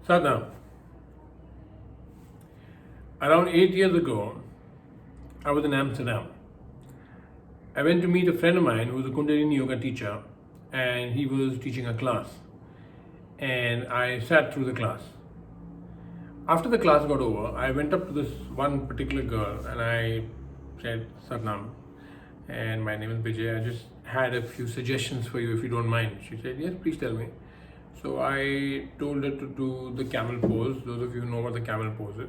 Sadhna, around 8 years ago, I was in Amsterdam. I went to meet a friend of mine who was a Kundalini yoga teacher, and he was teaching a class. And I sat through the class. After the class got over, I went up to this one particular girl and I said, Satnam, and my name is Vijay. I just had a few suggestions for you if you don't mind. She said, yes, please tell me. So I told her to do the camel pose. Those of you who know what the camel pose is.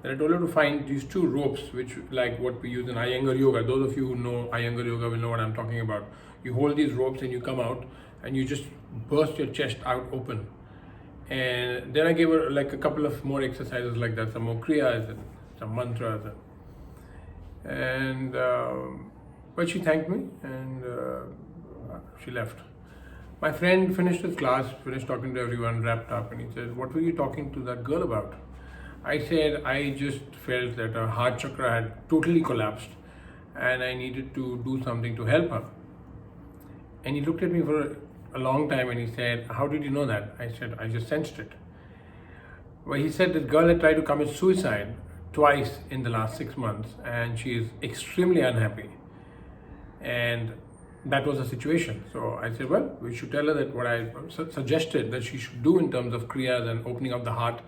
And I told her to find these two ropes, which like what we use in Iyengar yoga. Those of you who know Iyengar yoga will know what I'm talking about. You hold these ropes and you come out and you just burst your chest out open. And then I gave her like a couple of more exercises like that, some more kriyas and some mantras. But she thanked me and she left. My friend finished his class, finished talking to everyone, wrapped up, and he said, what were you talking to that girl about? I said, I just felt that her heart chakra had totally collapsed and I needed to do something to help her. And he looked at me for a long time and he said, how did you know that? I said, I just sensed it. Well, he said this girl had tried to commit suicide twice in the last 6 months and she is extremely unhappy. And that was the situation. So I said, well, we should tell her that what I suggested that she should do in terms of kriyas and opening up the heart,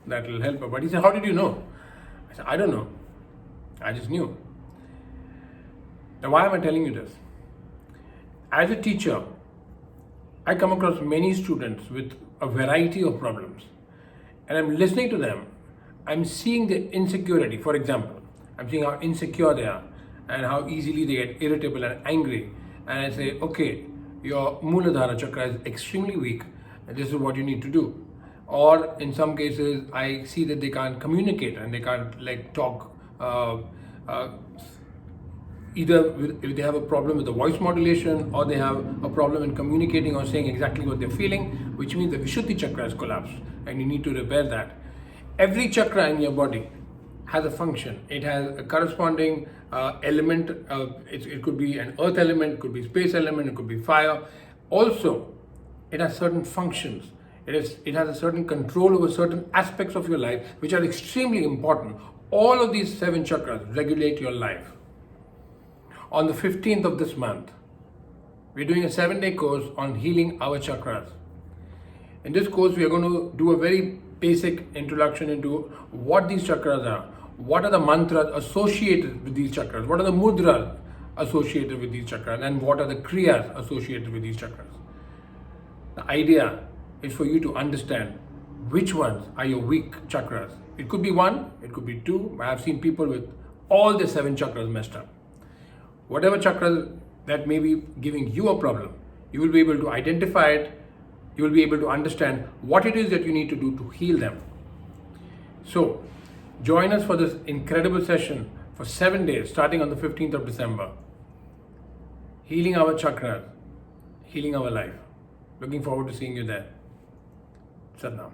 that will help her. But he said, how did you know? I said, I don't know. I just knew. Now, why am I telling you this? As a teacher, I come across many students with a variety of problems. And I'm listening to them. I'm seeing the insecurity. For example, I'm seeing how insecure they are and how easily they get irritable and angry. And I say, okay, your Muladhara chakra is extremely weak and this is what you need to do. Or in some cases, I see that they can't communicate and they can't like talk. Either if they have a problem with the voice modulation or they have a problem in communicating or saying exactly what they're feeling, which means the Vishuddhi chakra has collapsed and you need to repair that. Every chakra in your body has a function. It has a corresponding element. It could be an earth element, it could be space element, it could be fire. Also, it has certain functions. It has a certain control over certain aspects of your life which are extremely important. All of these 7 chakras regulate your life. On the 15th of this month, we're doing a 7-day course on healing our chakras. In this course, we are going to do a very basic introduction into what these chakras are, what are the mantras associated with these chakras, what are the mudras associated with these chakras, and what are the kriyas associated with these chakras. The idea is for you to understand which ones are your weak chakras. It could be 1, it could be 2. I have seen people with all the 7 chakras messed up. Whatever chakra that may be giving you a problem, you will be able to identify it, you will be able to understand what it is that you need to do to heal them. So, join us for this incredible session for 7 days, starting on the 15th of December. Healing our chakras, healing our life. Looking forward to seeing you there. Satnam.